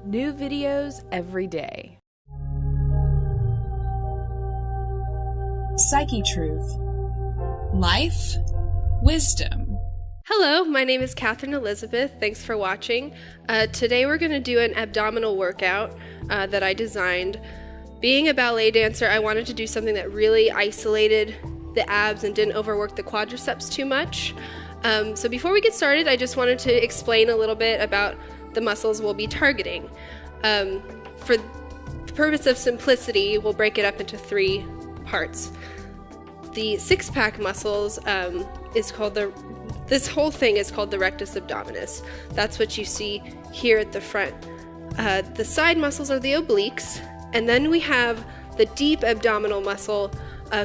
New videos every day. Psyche Truth. Life, wisdom. Hello, my name is Catherine Elizabeth. Thanks for watching. Today we're going to do an abdominal workout that I designed. Being a ballet dancer, I wanted to do something that really isolated the abs and didn't overwork the quadriceps too much. So before we get started, I just wanted to explain a little bit about the muscles we'll be targeting. For the purpose of simplicity, we'll break it up into 3 parts. The six-pack muscles this whole thing is called the rectus abdominis. That's what you see here at the front. The side muscles are the obliques, and then we have the deep abdominal muscle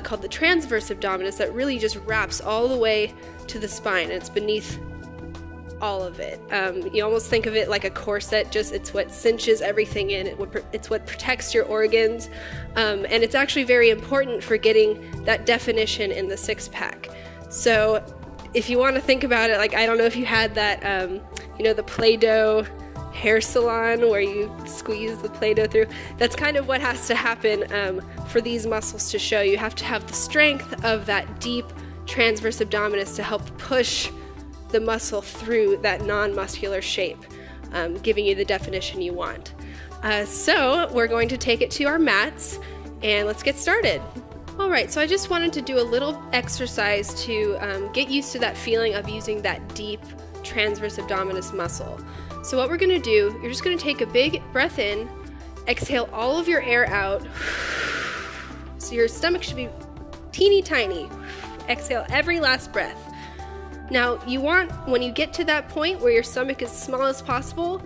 called the transverse abdominis that really just wraps all the way to the spine, and it's beneath all of it. You almost think of it like a corset, it's what cinches everything in, it's what protects your organs, and it's actually very important for getting that definition in the six-pack. So if you want to think about it, like, I don't know if you had that, the Play-Doh hair salon where you squeeze the Play-Doh through. That's kind of what has to happen for these muscles to show. You have to have the strength of that deep transverse abdominis to help push the muscle through that non-muscular shape, giving you the definition you want. So we're going to take it to our mats and let's get started. All right, so I just wanted to do a little exercise to get used to that feeling of using that deep transverse abdominis muscle. So what we're gonna do, you're just gonna take a big breath in, exhale all of your air out. So your stomach should be teeny tiny. Exhale every last breath. Now, when you get to that point where your stomach is as small as possible,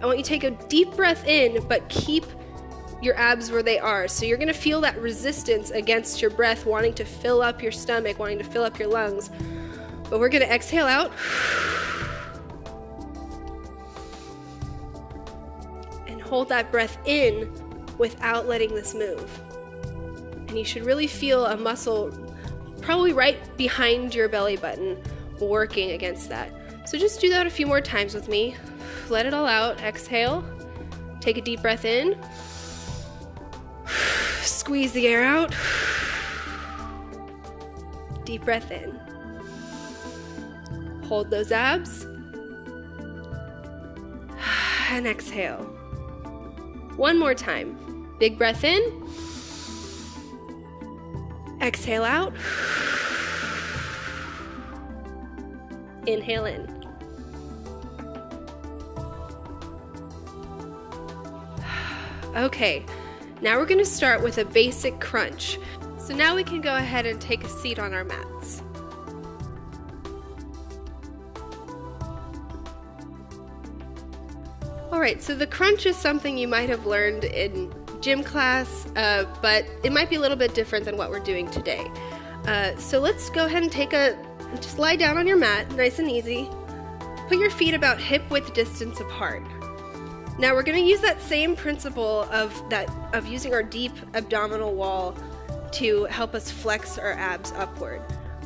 I want you to take a deep breath in, but keep your abs where they are. So you're gonna feel that resistance against your breath, wanting to fill up your stomach, wanting to fill up your lungs. But we're gonna exhale out. And hold that breath in without letting this move. And you should really feel a muscle probably right behind your belly button working against that. So just do that a few more times with me. Let it all out. Exhale. Take a deep breath in. Squeeze the air out. Deep breath in. Hold those abs. And exhale. One more time. Big breath in. Exhale out. Inhale in. Okay, now we're going to start with a basic crunch. So now we can go ahead and take a seat on our mats. Alright, so the crunch is something you might have learned in gym class, but it might be a little bit different than what we're doing today. So let's go ahead and just lie down on your mat, nice and easy. Put your feet about hip-width distance apart. Now we're going to use that same principle of using our deep abdominal wall to help us flex our abs upward.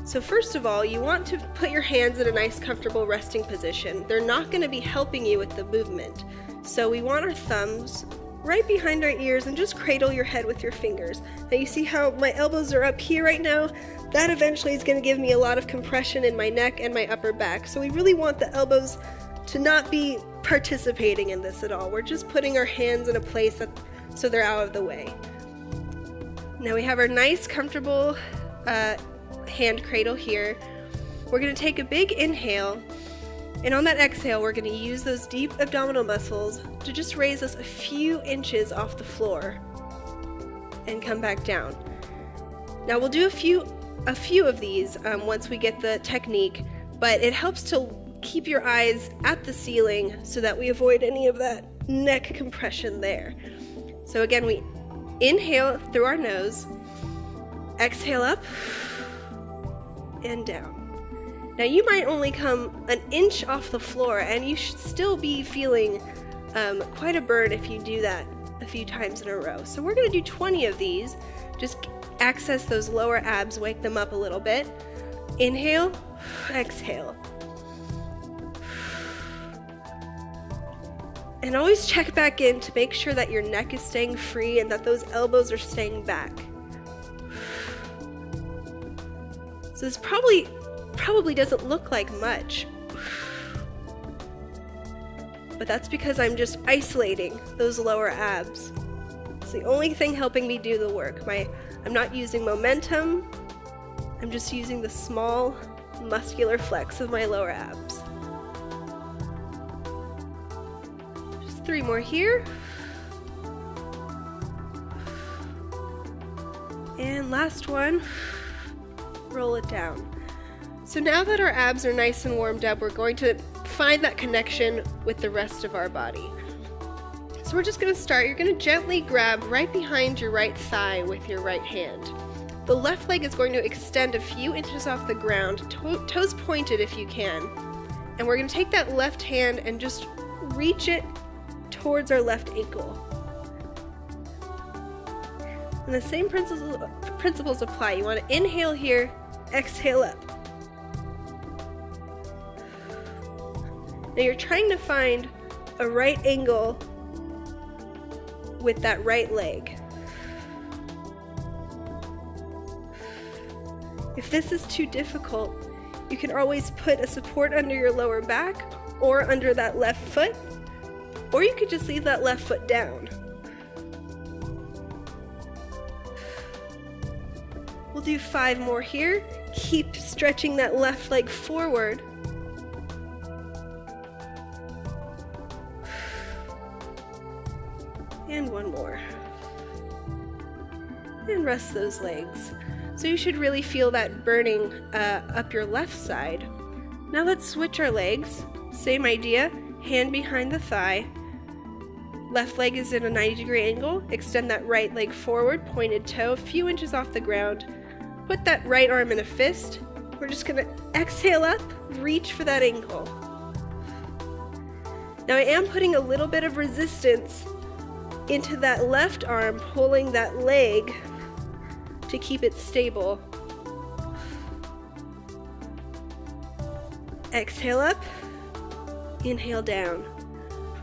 So first of all, you want to put your hands in a nice comfortable resting position. They're not going to be helping you with the movement. So we want our thumbs right behind our ears and just cradle your head with your fingers. Now you see how my elbows are up here right now? That eventually is going to give me a lot of compression in my neck and my upper back. So we really want the elbows to not be participating in this at all. We're just putting our hands in a place so they're out of the way. Now we have our nice comfortable hand cradle here. We're going to take a big inhale, and on that exhale we're going to use those deep abdominal muscles to just raise us a few inches off the floor and come back down. Now we'll do a few of these once we get the technique, but it helps to keep your eyes at the ceiling so that we avoid any of that neck compression there. So again, we inhale through our nose, exhale up and down. Now you might only come an inch off the floor and you should still be feeling quite a burn if you do that a few times in a row. So we're going to do 20 of these. Just access those lower abs, wake them up a little bit. Inhale, exhale. And always check back in to make sure that your neck is staying free and that those elbows are staying back. So this probably doesn't look like much, but that's because I'm just isolating those lower abs. It's the only thing helping me do the work. I'm not using momentum, I'm just using the small muscular flex of my lower abs. Just 3 more here. And last one. Roll it down. So now that our abs are nice and warmed up, we're going to find that connection with the rest of our body. So we're just going to start. You're going to gently grab right behind your right thigh with your right hand. The left leg is going to extend a few inches off the ground, toes pointed if you can. And we're going to take that left hand and just reach it towards our left ankle. And the same principles apply. You want to inhale here, exhale up. Now you're trying to find a right angle with that right leg. If this is too difficult, you can always put a support under your lower back or under that left foot, or you could just leave that left foot down. We'll do 5 more here. Keep stretching that left leg forward. And 1 more. And rest those legs. So you should really feel that burning up your left side. Now let's switch our legs. Same idea, hand behind the thigh. Left leg is in a 90-degree angle. Extend that right leg forward, pointed toe, a few inches off the ground. Put that right arm in a fist. We're just going to exhale up, reach for that ankle. Now I am putting a little bit of resistance into that left arm, pulling that leg to keep it stable. Exhale up, inhale down.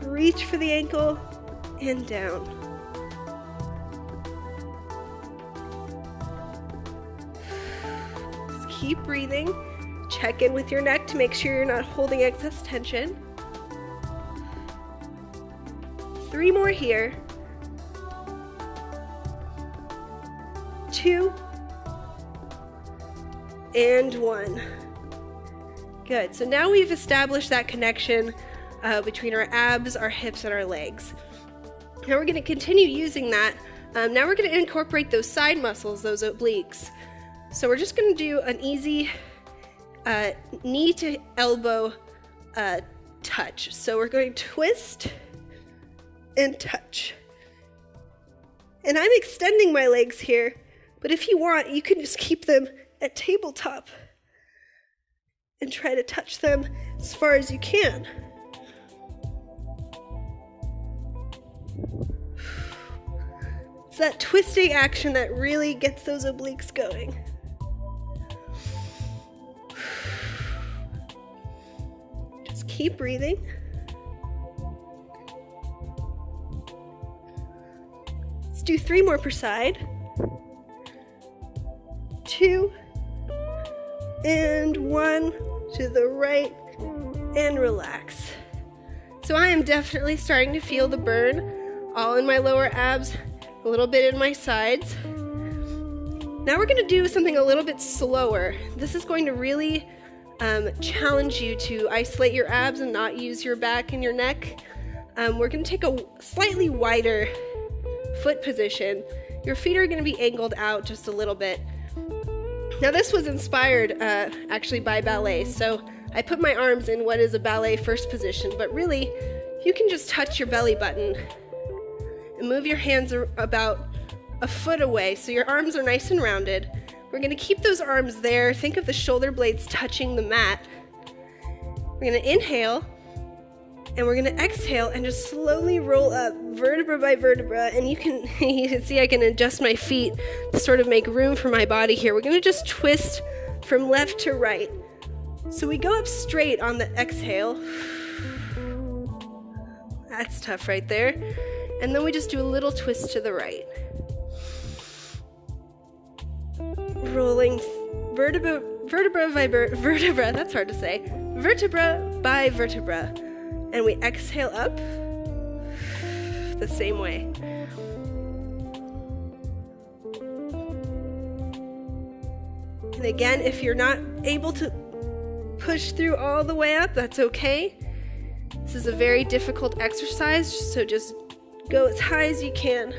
Reach for the ankle and down. Just keep breathing. Check in with your neck to make sure you're not holding excess tension. 3 more here. 2 and 1. Good. So now we've established that connection between our abs, our hips, and our legs. Now we're going to continue using that. Now we're going to incorporate those side muscles, those obliques. So we're just going to do an easy knee to elbow touch. So we're going to twist and touch. And I'm extending my legs here, but if you want, you can just keep them at tabletop and try to touch them as far as you can. It's that twisting action that really gets those obliques going. Just keep breathing. Let's do 3 more per side. 2 and 1 to the right, and relax. So I am definitely starting to feel the burn all in my lower abs, a little bit in my sides. Now we're going to do something a little bit slower. This is going to really challenge you to isolate your abs and not use your back and your neck. We're going to take a slightly wider foot position. Your feet are going to be angled out just a little bit. Now this was inspired actually by ballet, so I put my arms in what is a ballet first position, but really you can just touch your belly button and move your hands about a foot away so your arms are nice and rounded. We're going to keep those arms there. Think of the shoulder blades touching the mat. We're going to inhale and we're going to exhale and just slowly roll up vertebra by vertebra. And you can see I can adjust my feet to sort of make room for my body here. We're going to just twist from left to right. So we go up straight on the exhale. That's tough right there. And then we just do a little twist to the right. Rolling vertebra by vertebra, that's hard to say. Vertebra by vertebra. And we exhale up the same way. And again, if you're not able to push through all the way up, that's okay. This is a very difficult exercise, so just go as high as you can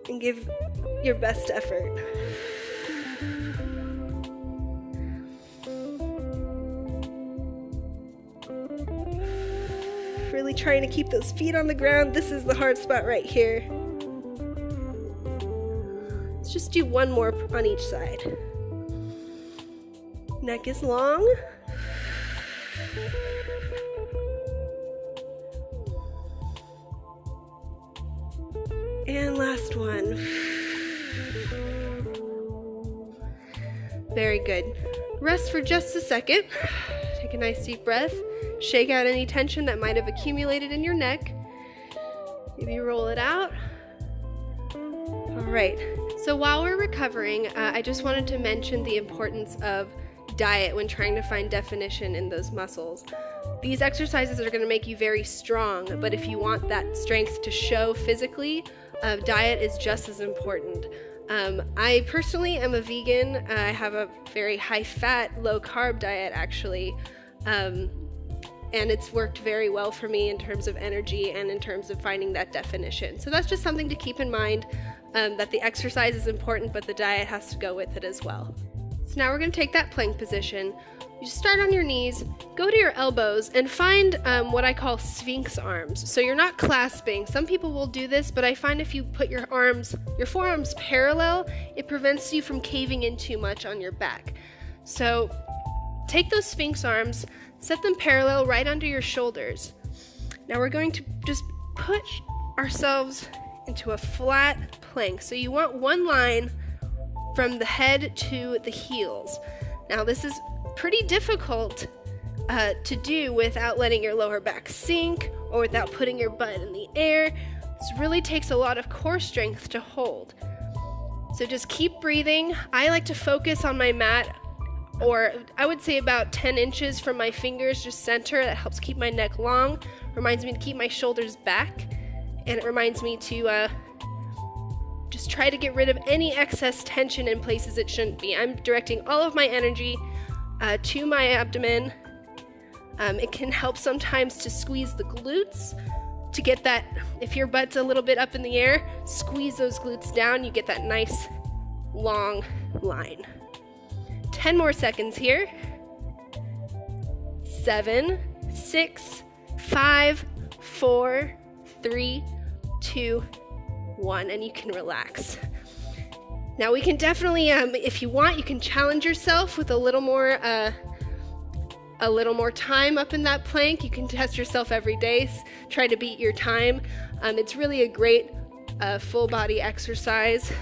and give your best effort. Really trying to keep those feet on the ground. This is the hard spot right here. Let's just do one more on each side. Neck is long. And last one. Very good. Rest for just a second. Take a nice deep breath. Shake out any tension that might have accumulated in your neck. Maybe roll it out. All right. So while we're recovering, I just wanted to mention the importance of diet when trying to find definition in those muscles. These exercises are going to make you very strong, but if you want that strength to show physically, diet is just as important. I personally am a vegan. I have a very high-fat, low-carb diet, actually, and it's worked very well for me in terms of energy and in terms of finding that definition. So that's just something to keep in mind, that the exercise is important, but the diet has to go with it as well. So now we're going to take that plank position. You just start on your knees, go to your elbows, and find what I call sphinx arms. So you're not clasping. Some people will do this, but I find if you put your forearms parallel, it prevents you from caving in too much on your back. So take those sphinx arms, set them parallel right under your shoulders. Now we're going to just push ourselves into a flat plank. So you want one line from the head to the heels. Now this is pretty difficult to do without letting your lower back sink or without putting your butt in the air. This really takes a lot of core strength to hold. So just keep breathing. I like to focus on my mat, or I would say about 10 inches from my fingers, just center. That helps keep my neck long, reminds me to keep my shoulders back, and it reminds me to just try to get rid of any excess tension in places it shouldn't be. I'm directing all of my energy to my abdomen. It can help sometimes to squeeze the glutes to get that, if your butt's a little bit up in the air, squeeze those glutes down, you get that nice long line. 10 more seconds here. 7, 6, 5, 4, 3, 2, 1, and you can relax. Now we can definitely, if you want, you can challenge yourself with a little more time up in that plank. You can test yourself every day, try to beat your time. It's really a great full body exercise.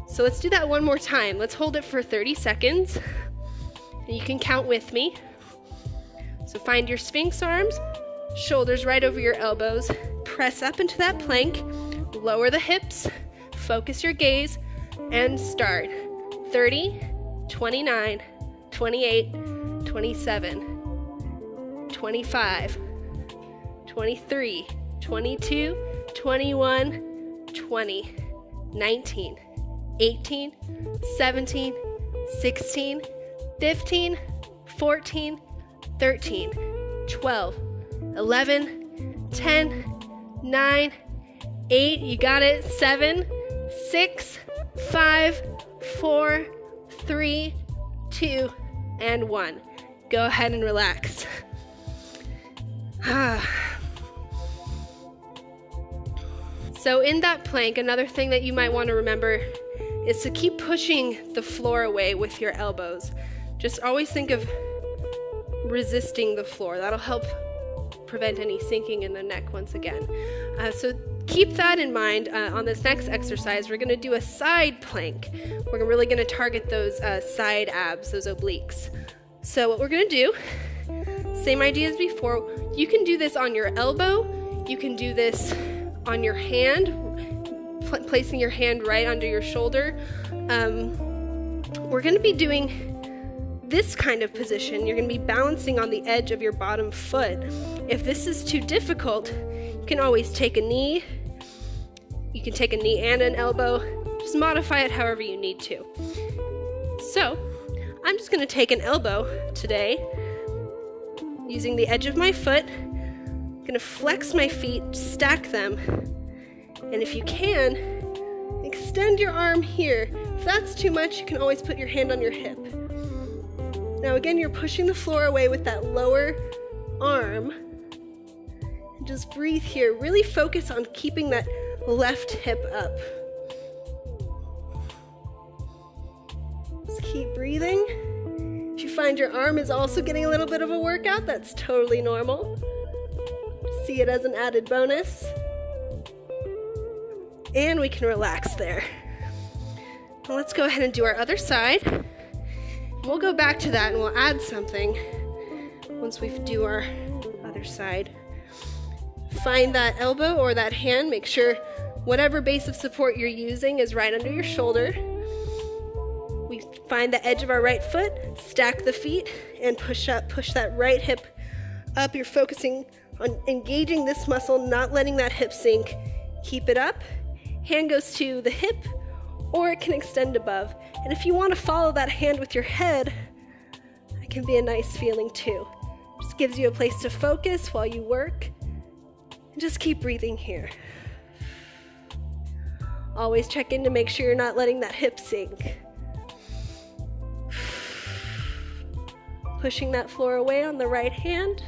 So let's do that one more time. Let's hold it for 30 seconds. And you can count with me. So find your sphinx arms, shoulders right over your elbows. Press up into that plank. Lower the hips. Focus your gaze. And start. 30, 29, 28, 27, 25, 23, 22, 21, 20, 19, 18, 17, 16, 15, 14, 13, 12, 11, 10, 9, 8, you got it, 7, 6, 5, 4, 3, 2, and 1. Go ahead and relax. So in that plank, another thing that you might want to remember is to keep pushing the floor away with your elbows. Just always think of resisting the floor. That'll help prevent any sinking in the neck once again. So keep that in mind. On this next exercise, we're going to do a side plank. We're really going to target those side abs, those obliques. So what we're going to do, Same idea as before. You can do this on your elbow. You can do this on your hand, placing your hand right under your shoulder. We're going to be doing this kind of position. You're going to be balancing on the edge of your bottom foot. If this is too difficult, you can always take a knee. You can take a knee and an elbow. Just modify it however you need to. So, I'm just going to take an elbow today, using the edge of my foot. I'm going to flex my feet, stack them, and if you can, extend your arm here. If that's too much, you can always put your hand on your hip. Now again, you're pushing the floor away with that lower arm. And just breathe here. Really focus on keeping that left hip up. Just keep breathing. If you find your arm is also getting a little bit of a workout, that's totally normal. See it as an added bonus. And we can relax there. Now let's go ahead and do our other side. We'll go back to that and we'll add something once we do our other side. Find that elbow or that hand. Make sure whatever base of support you're using is right under your shoulder. We find the edge of our right foot, stack the feet, and push up. Push that right hip up. You're focusing on engaging this muscle, not letting that hip sink. Keep it up. Hand goes to the hip, or it can extend above. And if you want to follow that hand with your head, that can be a nice feeling too. Just gives you a place to focus while you work. And just keep breathing here. Always check in to make sure you're not letting that hip sink. Pushing that floor away on the right hand.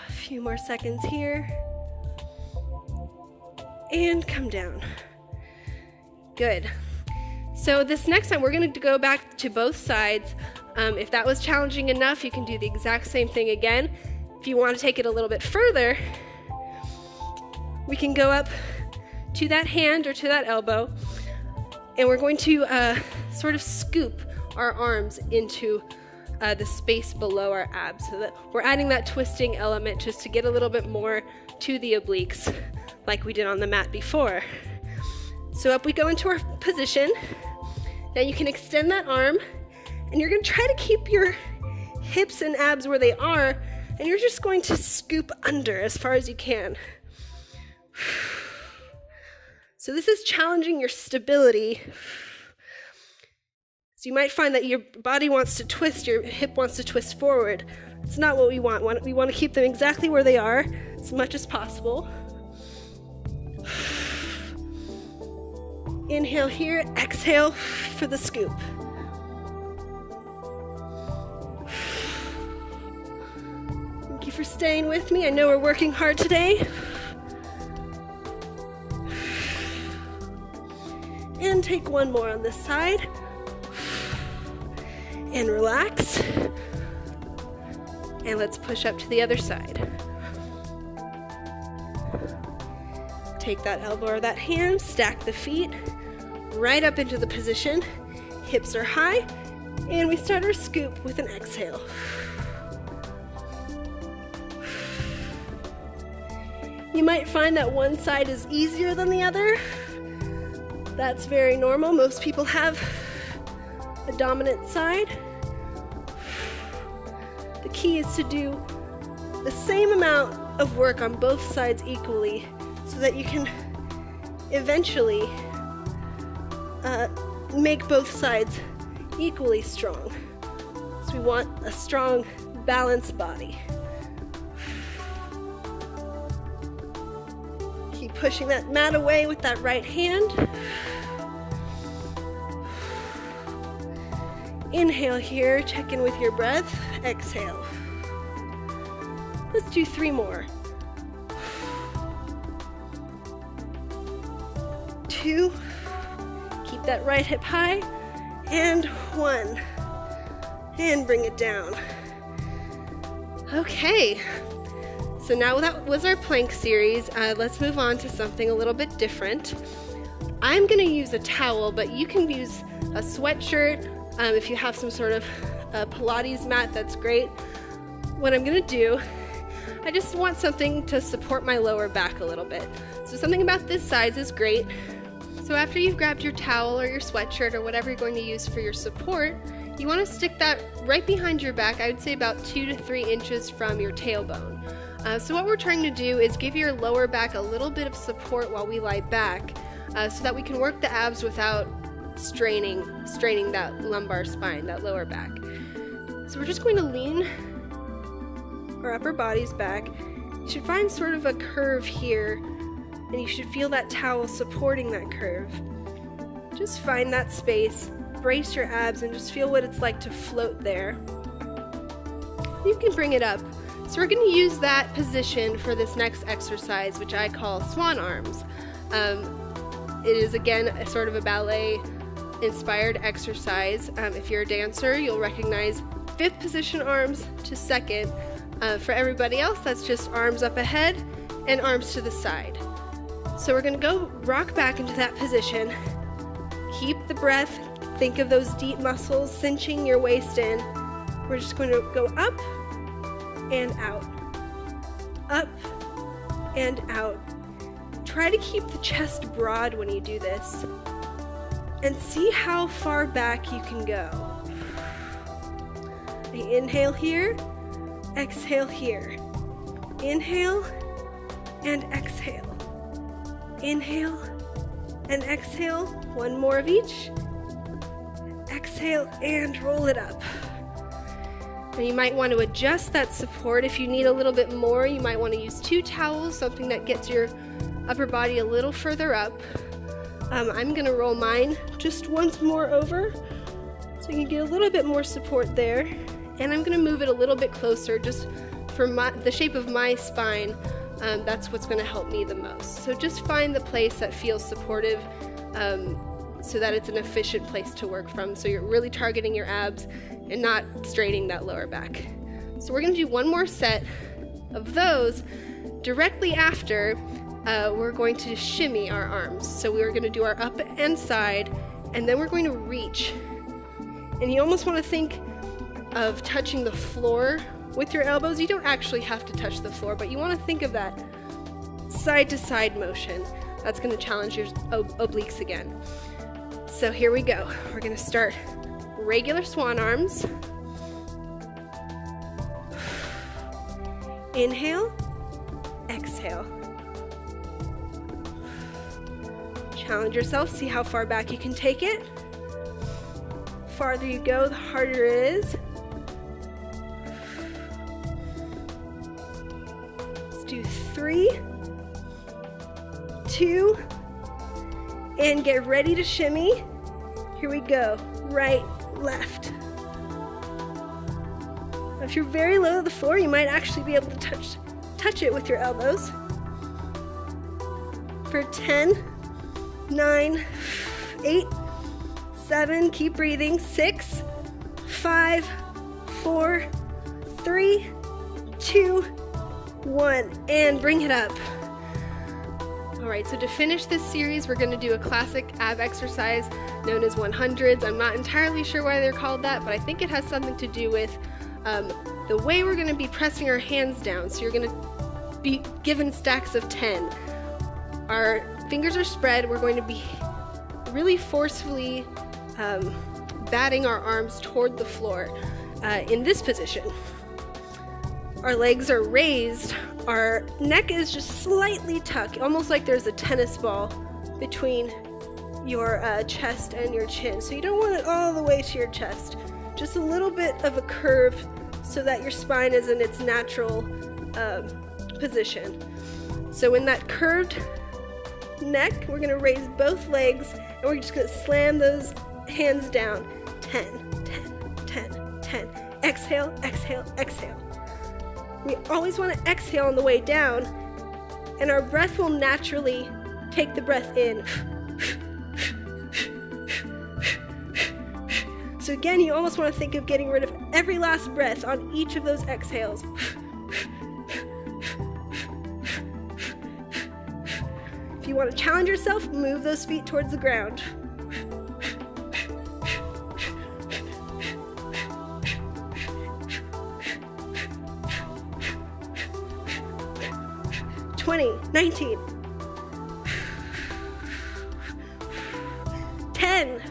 A few more seconds here. And come down. Good. So this next time, we're going to go back to both sides. If that was challenging enough, you can do the exact same thing again. If you want to take it a little bit further, we can go up to that hand or to that elbow, and we're going to sort of scoop our arms into the space below our abs, so that we're adding that twisting element just to get a little bit more to the obliques, like we did on the mat before. So up we go into our position. Now you can extend that arm, and you're going to try to keep your hips and abs where they are, and you're just going to scoop under as far as you can. So this is challenging your stability. So you might find that your body wants to twist, your hip wants to twist forward. It's not what we want. We want to keep them exactly where they are as much as possible. Inhale here, exhale for the scoop. Thank you for staying with me. I know we're working hard today. And take one more on this side. And relax. And let's push up to the other side. Take that elbow or that hand, stack the feet right up into the position. Hips are high, and we start our scoop with an exhale. You might find that one side is easier than the other. That's very normal. Most people have a dominant side. The key is to do the same amount of work on both sides equally, so that you can eventually make both sides equally strong. So we want a strong, balanced body. Keep pushing that mat away with that right hand. Inhale here, check in with your breath. Exhale. Let's do 3 more. 2, keep that right hip high, and 1, and bring it down. Okay, so now that was our plank series. Let's move on to something a little bit different. I'm going to use a towel, but you can use a sweatshirt. If you have some sort of Pilates mat, that's great. What I'm gonna do, I just want something to support my lower back a little bit. So something about this size is great. So after you've grabbed your towel or your sweatshirt or whatever you're going to use for your support, you want to stick that right behind your back, I would say about 2 to 3 inches from your tailbone. So what we're trying to do is give your lower back a little bit of support while we lie back, so that we can work the abs without straining that lumbar spine, that lower back. So we're just going to lean our upper bodies back. You should find sort of a curve here, and you should feel that towel supporting that curve. Just find that space, brace your abs, and just feel what it's like to float there. You can bring it up. So we're going to use that position for this next exercise, which I call swan arms. It is, again, a sort of a ballet-inspired exercise. If you're a dancer, you'll recognize 5th position arms to 2nd. For everybody else, that's just arms up ahead and arms to the side. So we're going to go rock back into that position. Keep the breath. Think of those deep muscles cinching your waist in. We're just going to go up and out. Up and out. Try to keep the chest broad when you do this. And see how far back you can go. Inhale here. Exhale here. Inhale and exhale. Inhale and exhale. One more of each. Exhale and roll it up. And you might want to adjust that support. If you need a little bit more, you might want to use 2 towels, something that gets your upper body a little further up. I'm going to roll mine just once more over so you can get a little bit more support there. And I'm going to move it a little bit closer just for the shape of my spine. That's what's going to help me the most. So just find the place that feels supportive, so that it's an efficient place to work from. So you're really targeting your abs and not straining that lower back. So we're going to do one more set of those. Directly after, we're going to shimmy our arms. So we're going to do our up and side, and then we're going to reach. And you almost want to think of touching the floor with your elbows. You don't actually have to touch the floor, but you want to think of that side to side motion. That's going to challenge your obliques again. So here we go. We're going to start regular swan arms. Inhale, exhale. Challenge yourself, see how far back you can take it. Farther you go, the harder it is. Let's do 3, 2, and get ready to shimmy. Here we go. Right, left. If you're very low to the floor, you might actually be able to touch it with your elbows. For 10, 9, 8, 7, keep breathing. 6, 5, 4, 3, 2, 1, and bring it up. All right, so to finish this series, we're going to do a classic ab exercise known as 100s. I'm not entirely sure why they're called that, but I think it has something to do with the way we're going to be pressing our hands down. So you're going to be given stacks of 10. Our fingers are spread. We're going to be really forcefully batting our arms toward the floor in this position. Our legs are raised. Our neck is just slightly tucked, almost like there's a tennis ball between your chest and your chin. So you don't want it all the way to your chest. Just a little bit of a curve so that your spine is in its natural position. So in that curved neck, we're going to raise both legs, and we're just going to slam those hands down. 10, 10, 10, 10. Exhale, exhale, exhale. We always want to exhale on the way down, and our breath will naturally take the breath in. So again, you almost want to think of getting rid of every last breath on each of those exhales. If you want to challenge yourself, move those feet towards the ground. 20, 19, 10,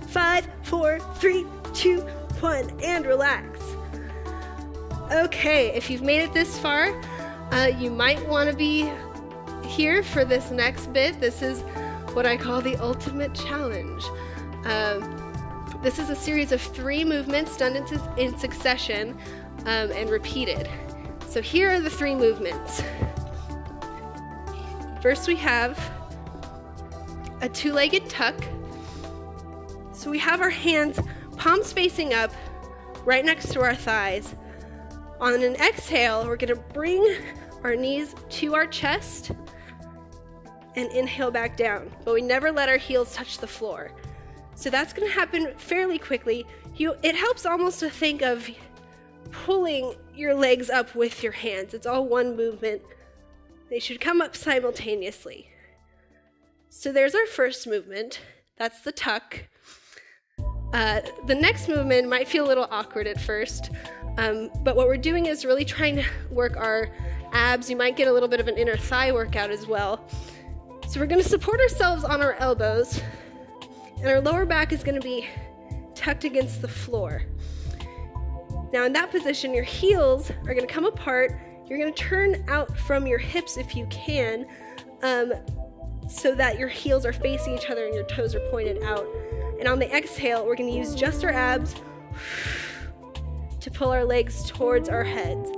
5, 4, 3, 2, 1, and relax. Okay, if you've made it this far, you might want to be here for this next bit. This is what I call the ultimate challenge. This is a series of 3 movements done in succession and repeated. So here are the 3 movements. First we have a 2-legged tuck. So we have our hands palms facing up right next to our thighs. On an exhale, we're going to bring our knees to our chest and inhale back down, but we never let our heels touch the floor. So that's going to happen fairly quickly. It helps almost to think of pulling your legs up with your hands. It's all one movement. They should come up simultaneously. So there's our first movement. That's the tuck. The next movement might feel a little awkward at first, but what we're doing is really trying to work our abs. You might get a little bit of an inner thigh workout as well. So we're going to support ourselves on our elbows, and our lower back is going to be tucked against the floor. Now in that position, your heels are going to come apart. You're going to turn out from your hips if you can, so that your heels are facing each other and your toes are pointed out. And on the exhale, we're going to use just our abs to pull our legs towards our heads.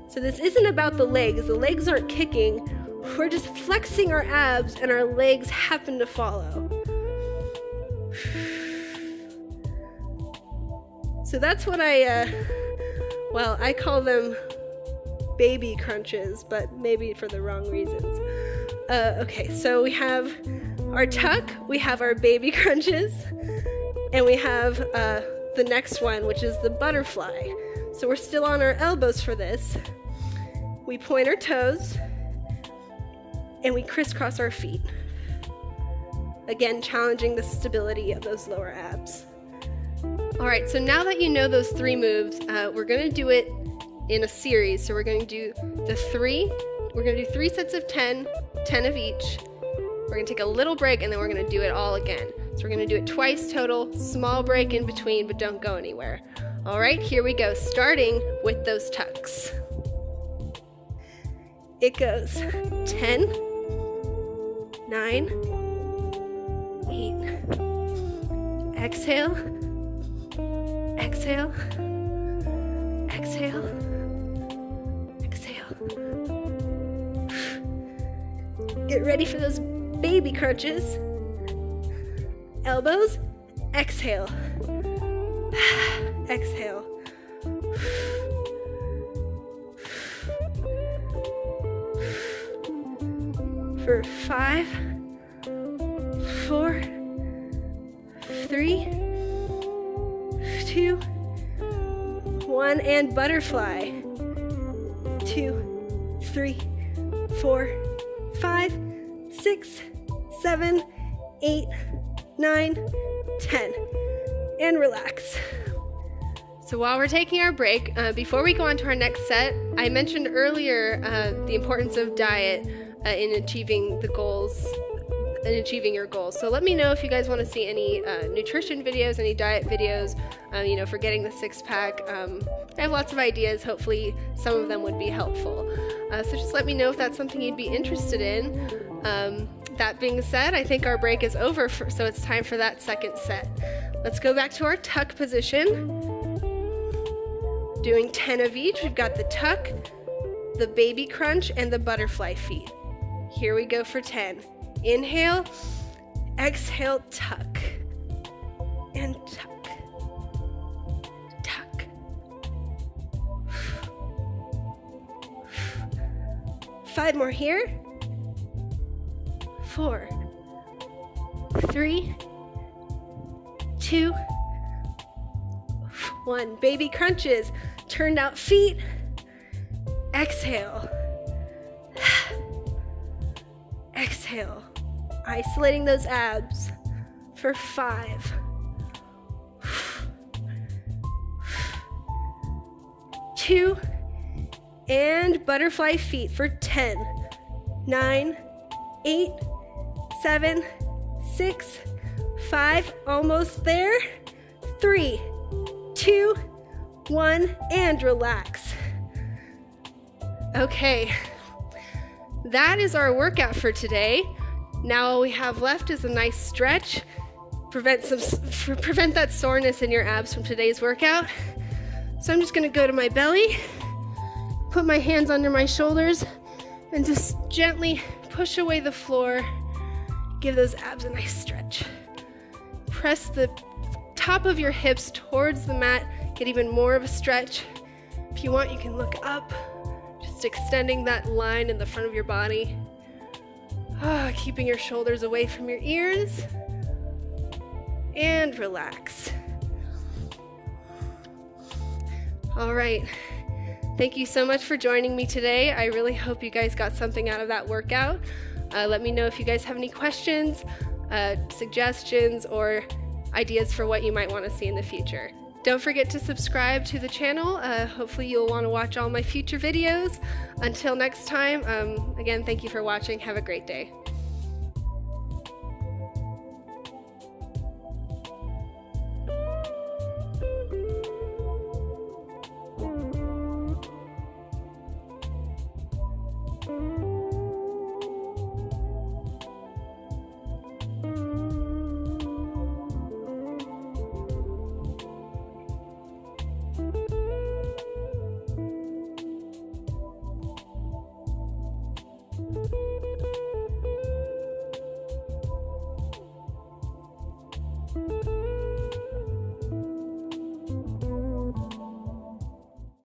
So this isn't about the legs. The legs aren't kicking. We're just flexing our abs and our legs happen to follow. So that's what I call them baby crunches, but maybe for the wrong reasons. Okay, so we have our tuck, we have our baby crunches, and we have the next one, which is the butterfly. So we're still on our elbows for this. We point our toes, and we crisscross our feet. Again, challenging the stability of those lower abs. All right, so now that you know those 3 moves, we're going to do it in a series. So we're going to do the 3. We're going to do 3 sets of 10, 10 of each. We're going to take a little break, and then we're going to do it all again. So we're going to do it twice total, small break in between, but don't go anywhere. All right, here we go, starting with those tucks. It goes 10, 9, 8. Exhale, exhale, exhale, exhale. Get ready for those baby crunches. Elbows, exhale, exhale. For 5, 4, 3, 2, 1, and butterfly. 2, 3, 4, 5, 6, 7, 8, 9, 10, and relax. So while we're taking our break, before we go on to our next set, I mentioned earlier the importance of diet in achieving the goals, in achieving your goals. So let me know if you guys want to see any nutrition videos, any diet videos, for getting the 6-pack. I have lots of ideas. Hopefully some of them would be helpful. So just let me know if that's something you'd be interested in. That being said, I think our break is over, so it's time for that second set. Let's go back to our tuck position. Doing 10 of each. We've got the tuck, the baby crunch, and the butterfly feet. Here we go for 10. Inhale, exhale, tuck, and tuck, tuck. 5 more here. 4, 3, 2, 1. Baby crunches. Turned out feet. Exhale. Exhale. Isolating those abs for 5. 2, And butterfly feet for 10, 9, 8, 7, 6, 5, almost there, 3, 2, 1, and relax. Okay, that is our workout for today. Now all we have left is a nice stretch. Prevent that soreness in your abs from today's workout. So I'm just gonna go to my belly, put my hands under my shoulders, and just gently push away the floor. Give those abs a nice stretch. Press the top of your hips towards the mat, get even more of a stretch. If you want, you can look up, just extending that line in the front of your body. Keeping your shoulders away from your ears. And relax. All right. Thank you so much for joining me today. I really hope you guys got something out of that workout. Let me know if you guys have any questions, suggestions, or ideas for what you might want to see in the future. Don't forget to subscribe to the channel. Hopefully you'll want to watch all my future videos. Until next time, again, thank you for watching. Have a great day.